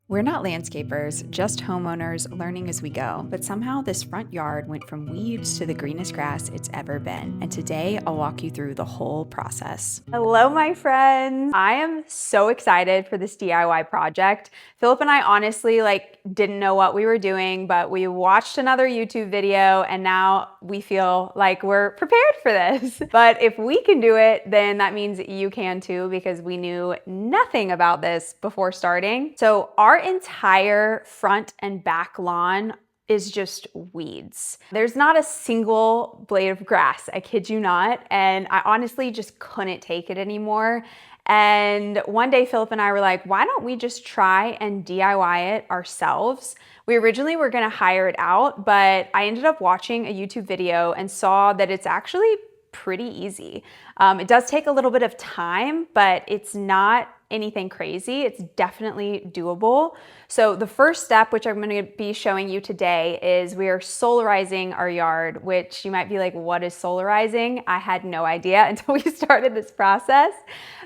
We're not landscapers, just homeowners learning as we go, but somehow this front yard went from weeds to the greenest grass it's ever been. And today I'll walk you through the whole process. Hello, my friends. I am so excited for this DIY project. Philip and I honestly didn't know what we were doing, but we watched another YouTube video and now we feel like we're prepared for this. But if we can do it, then that means you can too, because we knew nothing about this before starting. So our entire front and back lawn is just weeds. There's not a single blade of grass, I kid you not, and I honestly just couldn't take it anymore. And one day Philip and I were like, why don't we just try and DIY it ourselves? We originally were gonna hire it out, but I ended up watching a YouTube video and saw that it's actually pretty easy. It does take a little bit of time, but it's not anything crazy. It's definitely doable. So the first step, which I'm going to be showing you today, is we are solarizing our yard, which you might be like, what is solarizing? I had no idea until we started this process.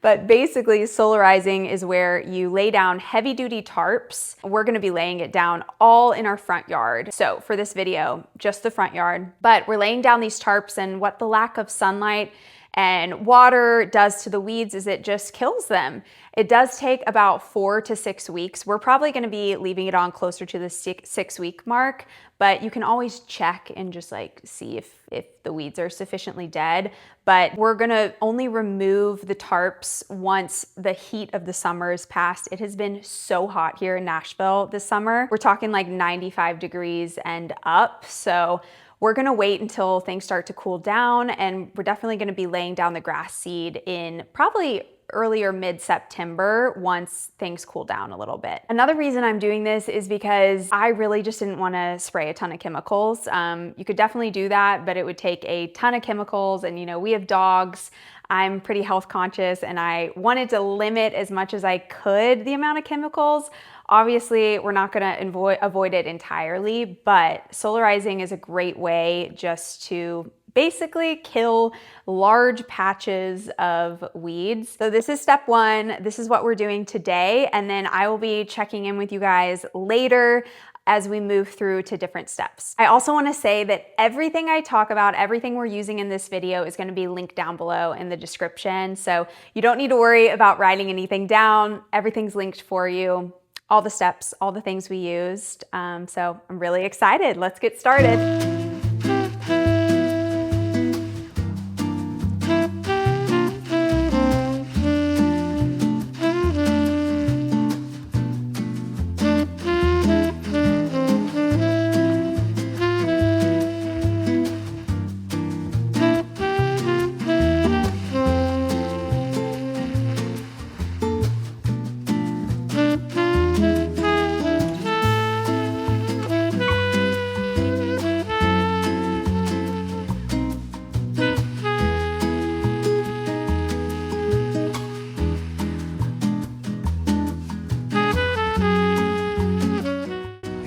But basically, solarizing is where you lay down heavy duty tarps. We're going to be laying it down all in our front yard. So for this video, just the front yard, but we're laying down these tarps, and what the lack of sunlight and water does to the weeds is it just kills them. It does take about 4 to 6 weeks. We're probably gonna be leaving it on closer to the 6-week mark, but you can always check and just see if the weeds are sufficiently dead. But we're gonna only remove the tarps once the heat of the summer is past. It has been so hot here in Nashville this summer. We're talking like 95 degrees and up. So we're gonna wait until things start to cool down, and we're definitely gonna be laying down the grass seed in probably early or mid-September once things cool down a little bit. Another reason I'm doing this is because I really just didn't wanna spray a ton of chemicals. You could definitely do that, but it would take a ton of chemicals, and we have dogs. I'm pretty health conscious, and I wanted to limit as much as I could the amount of chemicals. Obviously, we're not gonna avoid it entirely, but solarizing is a great way just to basically kill large patches of weeds. So this is step one. This is what we're doing today, and then I will be checking in with you guys later as we move through to different steps. I also wanna say that everything I talk about, everything we're using in this video is gonna be linked down below in the description. So you don't need to worry about writing anything down. Everything's linked for you. All the steps, all the things we used. So I'm really excited. Let's get started.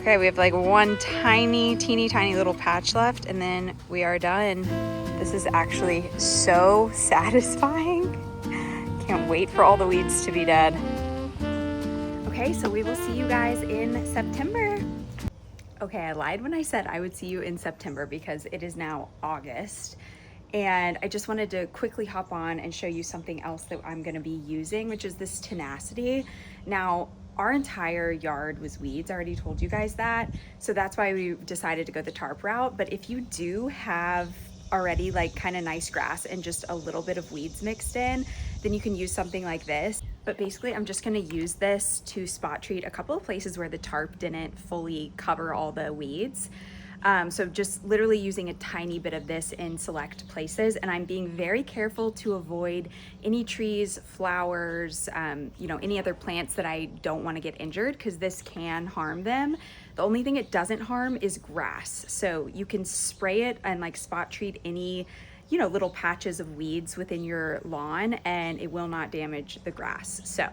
Okay, we have one teeny tiny little patch left, and then we are done. This is actually so satisfying. Can't wait for all the weeds to be dead. Okay, so we will see you guys in September. Okay, I lied when I said I would see you in September because it is now August. And I just wanted to quickly hop on and show you something else that I'm gonna be using, which is this tenacity. Now, our entire yard was weeds. I already told you guys that. So that's why we decided to go the tarp route. But if you do have already kind of nice grass and just a little bit of weeds mixed in, then you can use something like this. But basically I'm just gonna use this to spot treat a couple of places where the tarp didn't fully cover all the weeds. So just literally using a tiny bit of this in select places, and I'm being very careful to avoid any trees, flowers, any other plants that I don't want to get injured, because this can harm them. The only thing it doesn't harm is grass. So you can spray it and spot treat any little patches of weeds within your lawn, and it will not damage the grass. So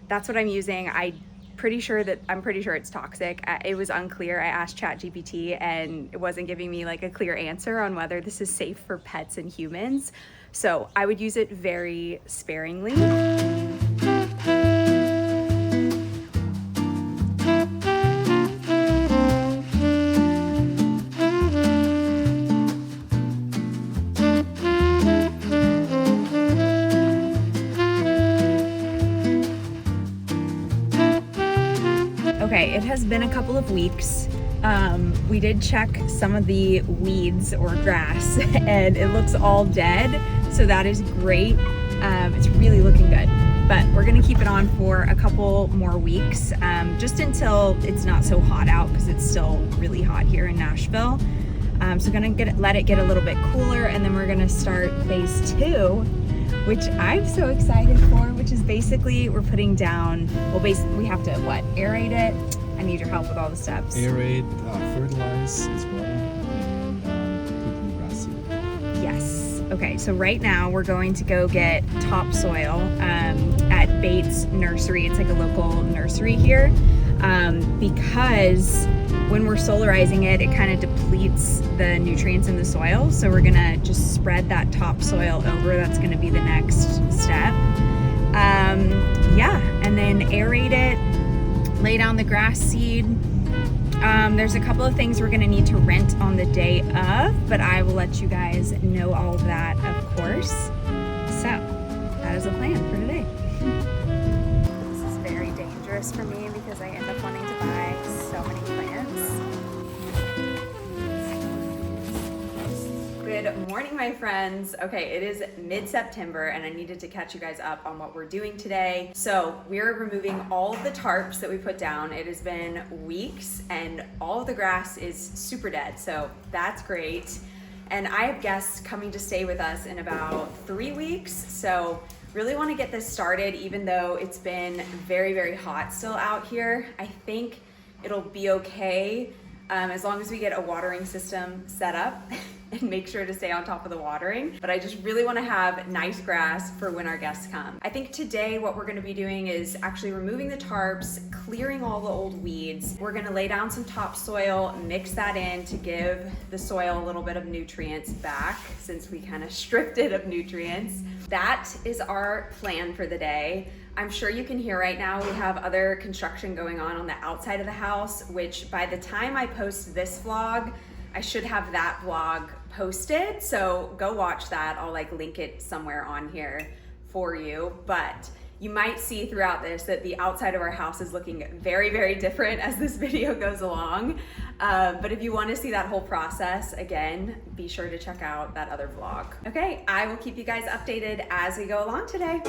that's what I'm using. I'm pretty sure it's toxic. It was unclear. I asked ChatGPT and it wasn't giving me a clear answer on whether this is safe for pets and humans. So I would use it very sparingly. Okay, it has been a couple of weeks. We did check some of the weeds or grass and it looks all dead, so that is great. It's really looking good, but we're gonna keep it on for a couple more weeks, just until it's not so hot out, because it's still really hot here in Nashville. So gonna let it get a little bit cooler, and then we're gonna start phase 2, which I'm so excited for, which is basically we're putting down, well, basically we have to, what, aerate it? I need your help with all the steps. Aerate, fertilize as well, and put in grass seed. Yes. Okay, so right now we're going to go get topsoil at Bates Nursery. It's like a local nursery here, because when we're solarizing it, it kind of depletes the nutrients in the soil. So we're gonna just spread that topsoil over. That's gonna be the next step. Yeah, and then aerate it, lay down the grass seed. There's a couple of things we're gonna need to rent on the day of, but I will let you guys know all of that, of course. So that is the plan for today. This is very dangerous for me because I end up wanting to buy so many plants. Good morning, my friends. Okay, it is mid-September and I needed to catch you guys up on what we're doing today. So we're removing all of the tarps that we put down. It has been weeks and all of the grass is super dead, so that's great. And I have guests coming to stay with us in about 3 weeks, so really want to get this started, even though it's been very, very hot still out here. I think it'll be okay as long as we get a watering system set up and make sure to stay on top of the watering. But I just really want to have nice grass for when our guests come. I think today what we're going to be doing is actually removing the tarps, clearing all the old weeds. We're going to lay down some topsoil, mix that in to give the soil a little bit of nutrients back, since we kind of stripped it of nutrients. That is our plan for the day. I'm sure you can hear right now we have other construction going on the outside of the house, which by the time I post this vlog, I should have that vlog posted. So go watch that. I'll link it somewhere on here for you. But you might see throughout this that the outside of our house is looking very, very different as this video goes along. But if you want to see that whole process, again, be sure to check out that other vlog. Okay, I will keep you guys updated as we go along today.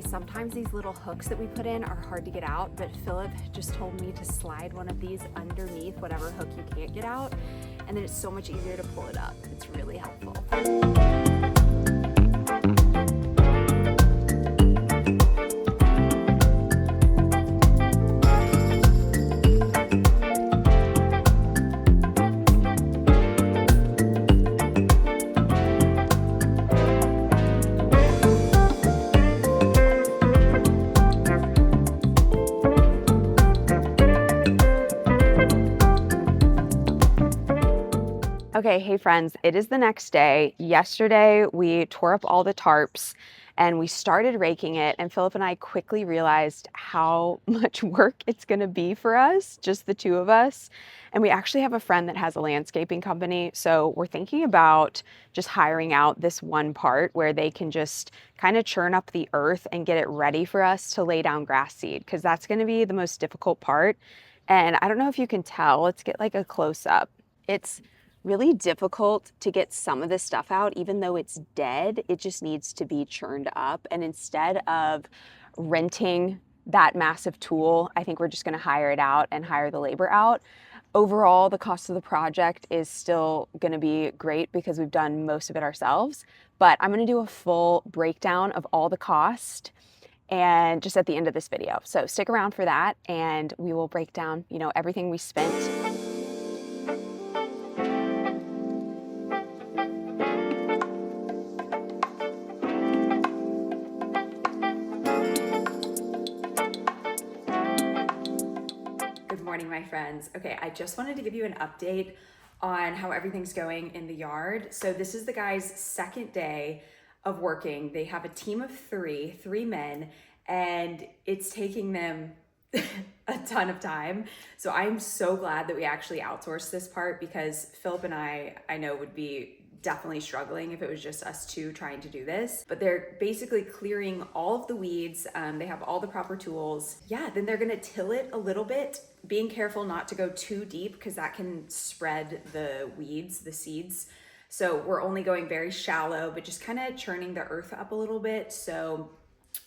Sometimes these little hooks that we put in are hard to get out, but Philip just told me to slide one of these underneath whatever hook you can't get out, and then it's so much easier to pull it up. It's really helpful. Okay, hey friends, it is the next day. Yesterday, we tore up all the tarps and we started raking it, and Philip and I quickly realized how much work it's gonna be for us, just the two of us. And we actually have a friend that has a landscaping company, so we're thinking about just hiring out this one part where they can just kind of churn up the earth and get it ready for us to lay down grass seed, because that's gonna be the most difficult part. And I don't know if you can tell, let's get a close-up. It's really difficult to get some of this stuff out, even though it's dead. It just needs to be churned up. And instead of renting that massive tool, I think we're just gonna hire it out and hire the labor out. Overall, the cost of the project is still gonna be great because we've done most of it ourselves, but I'm gonna do a full breakdown of all the cost and just at the end of this video. So stick around for that and we will break down, everything we spent. morning, my friends. Okay, I just wanted to give you an update on how everything's going in the yard. So this is the guys' second day of working. They have a team of three men, and it's taking them a ton of time. So I'm so glad that we actually outsourced this part, because Philip and I know would be definitely struggling if it was just us two trying to do this. But they're basically clearing all of the weeds. They have all the proper tools. Yeah, then they're gonna till it a little bit, being careful not to go too deep because that can spread the weeds, the seeds. So we're only going very shallow, but just kind of churning the earth up a little bit so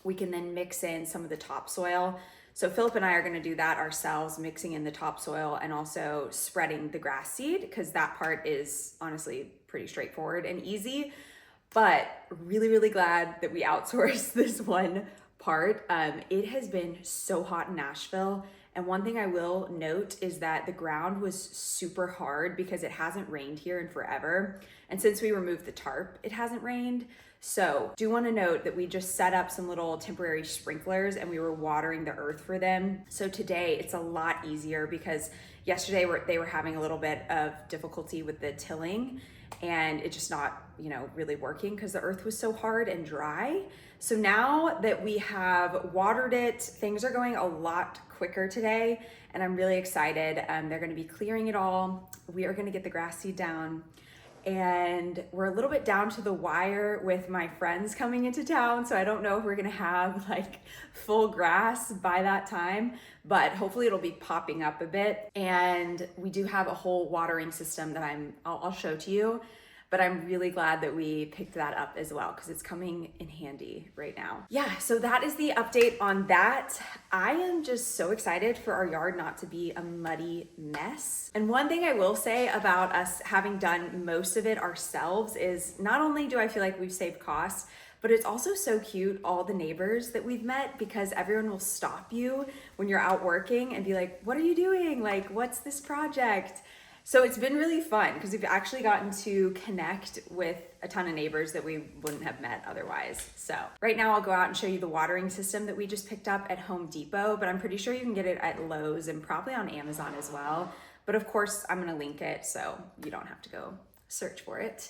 we can then mix in some of the topsoil. So Philip and I are gonna do that ourselves, mixing in the topsoil and also spreading the grass seed, because that part is honestly pretty straightforward and easy. But really, really glad that we outsourced this one part. It has been so hot in Nashville. And one thing I will note is that the ground was super hard because it hasn't rained here in forever. And since we removed the tarp, it hasn't rained. So do want to note that we just set up some little temporary sprinklers and we were watering the earth for them. So today it's a lot easier, because yesterday they were having a little bit of difficulty with the tilling, and it's just not, really working because the earth was so hard and dry. So now that we have watered it, things are going a lot quicker today, and I'm really excited. They're going to be clearing it all. We are going to get the grass seed down, and we're a little bit down to the wire with my friends coming into town. So I don't know if we're going to have like full grass by that time, but hopefully it'll be popping up a bit. And we do have a whole watering system that I'll show to you. But I'm really glad that we picked that up as well, because it's coming in handy right now. Yeah, so that is the update on that. I am just so excited for our yard not to be a muddy mess. And one thing I will say about us having done most of it ourselves is not only do I feel like we've saved costs, but it's also so cute, all the neighbors that we've met, because everyone will stop you when you're out working and be like, what are you doing? Like, what's this project? So it's been really fun because we've actually gotten to connect with a ton of neighbors that we wouldn't have met otherwise. So right now I'll go out and show you the watering system that we just picked up at Home Depot, but I'm pretty sure you can get it at Lowe's and probably on Amazon as well. But of course I'm gonna link it so you don't have to go search for it.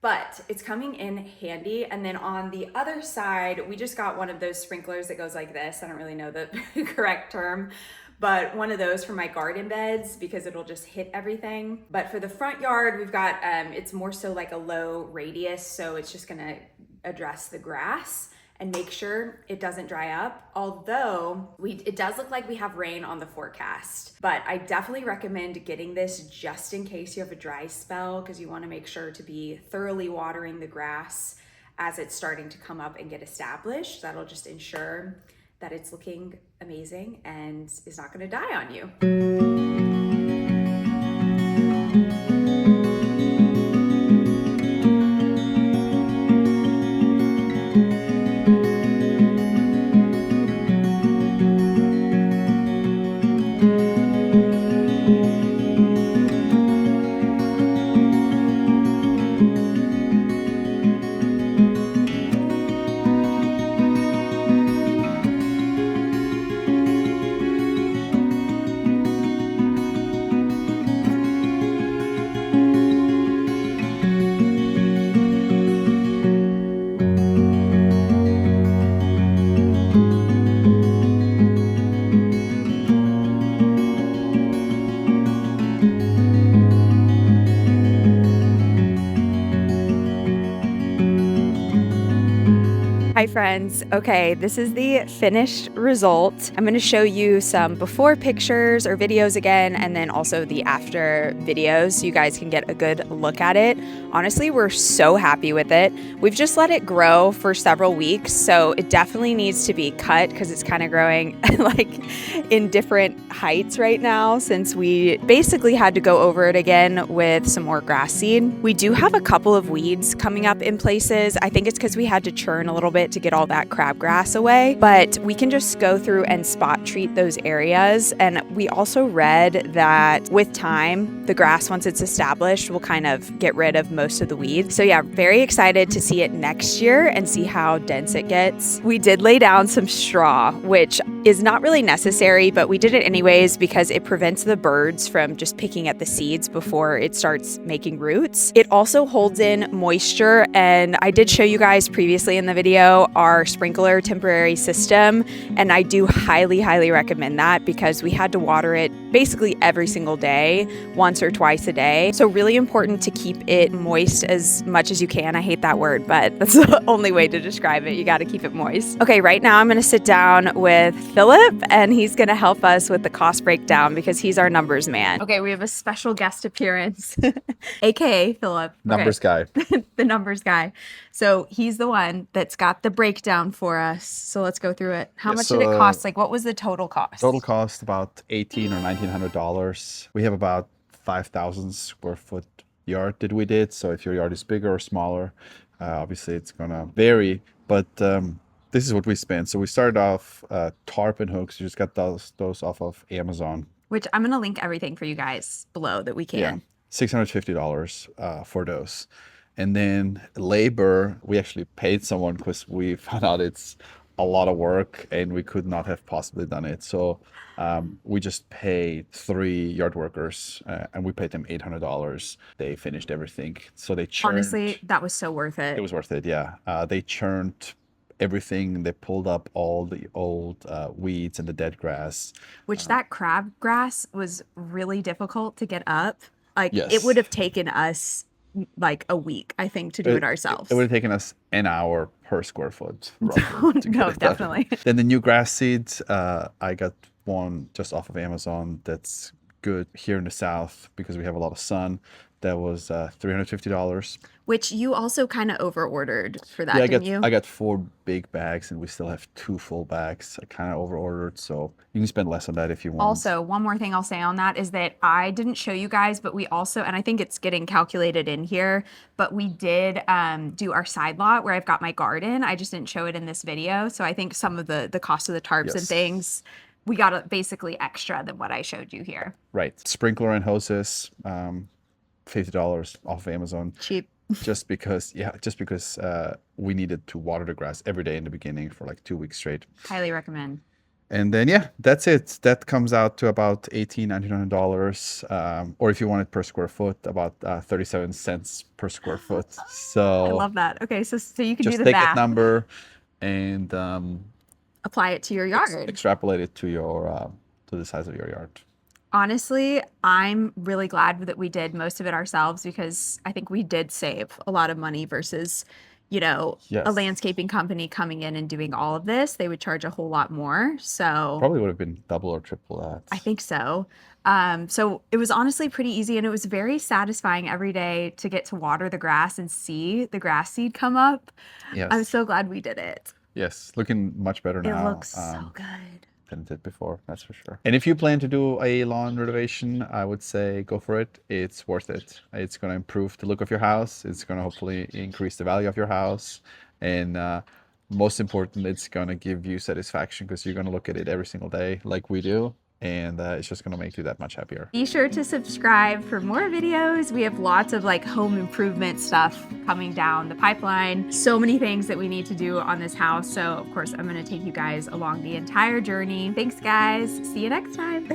But it's coming in handy. And then on the other side, we just got one of those sprinklers that goes like this. I don't really know the correct term, but one of those for my garden beds, because it'll just hit everything. But for the front yard, we've got, it's more so like a low radius, so it's just gonna address the grass and make sure it doesn't dry up. Although it does look like we have rain on the forecast, but I definitely recommend getting this just in case you have a dry spell, because you wanna make sure to be thoroughly watering the grass as it's starting to come up and get established. That'll just ensure that it's looking amazing and is not gonna die on you. Hi friends. Okay, this is the finished result. I'm gonna show you some before pictures or videos again, and then also the after videos so you guys can get a good look at it. Honestly, we're so happy with it. We've just let it grow for several weeks, so it definitely needs to be cut because it's kind of growing like in different heights right now, since we basically had to go over it again with some more grass seed. We do have a couple of weeds coming up in places. I think it's because we had to churn a little bit to get all that crabgrass away, but we can just go through and spot treat those areas. And we also read that with time, the grass, once it's established, will kind of get rid of most of the weeds. So yeah, very excited to see it next year and see how dense it gets. We did lay down some straw, which is not really necessary, but we did it anyways because it prevents the birds from just picking at the seeds before it starts making roots. It also holds in moisture, and I did show you guys previously in the video our sprinkler temporary system, and I do highly recommend that because we had to water it basically every single day, once or twice a day. So really important to keep it moist as much as you can. I hate that word, but that's the only way to describe it. You got to keep it moist. Okay, right now I'm going to sit down with Philip, and he's going to help us with the cost breakdown because he's our numbers man. Okay, we have a special guest appearance, aka Philip. Numbers guy. The numbers guy. So he's the one that's got the breakdown for us. So let's go through it. How much did it cost? Like, what was the total cost? Total cost about $1,800 or $1,900. We have about 5,000 square foot yard that we did. So if your yard is bigger or smaller, obviously it's gonna vary. But this is what we spent. So we started off tarp and hooks. You just got those off of Amazon. Which I'm gonna link everything for you guys below that we can. Yeah, $650 for those. And then labor, we actually paid someone because we found out it's a lot of work and we could not have possibly done it. So we just paid 3 yard workers and we paid them $800. They finished everything. So they churned. Honestly, that was so worth it. It was worth it, yeah. They churned everything. They pulled up all the old weeds and the dead grass. Which that crabgrass was really difficult to get up. Like, Yes. it would have taken us like a week, I think, to do it ourselves. It would have taken us an hour per square foot. roughly, to No, get it done. definitely. Then the new grass seeds, I got one just off of Amazon that's good here in the south because we have a lot of sun. That was $350. Which you also kind of over ordered for that, Yeah, didn't you? I got 4 big bags and we still have 2 full bags. I kind of over ordered, so you can spend less on that if you want. Also, one more thing I'll say on that is that I didn't show you guys, but we also, and I think it's getting calculated in here, but we did do our side lot where I've got my garden. I just didn't show it in this video. So I think some of the cost of the tarps and Yes. things, we got basically extra than what I showed you here. Right. Sprinkler and hoses, $50 off of Amazon. Cheap. Just because we needed to water the grass every day in the beginning for like 2 weeks straight. Highly recommend. And then, yeah, that's it. That comes out to about $1,800, or if you want it per square foot, about 37 cents per square foot. So I love that. Okay, so you can just do the take that math. number and Apply it to your yard. extrapolate it to your to the size of your yard. Honestly, I'm really glad that we did most of it ourselves because I think we did save a lot of money versus, you know, Yes. a landscaping company coming in and doing all of this. They would charge a whole lot more. So Probably would have been double or triple that. I think so. So it was honestly pretty easy, and it was very satisfying every day to get to water the grass and see the grass seed come up. Yes. I'm so glad we did it. Yes, looking much better It now. looks so good. Than it did before, that's for sure. And if you plan to do a lawn renovation, I would say go for it. It's worth it. It's going to improve the look of your house. It's going to hopefully increase the value of your house. And most important, it's going to give you satisfaction because you're going to look at it every single day like we do. And it's just going to make you that much happier. Be sure to subscribe for more videos. We have lots of like home improvement stuff coming down the pipeline. So many things that we need to do on this house. So of course, I'm going to take you guys along the entire journey. Thanks guys. See you next time.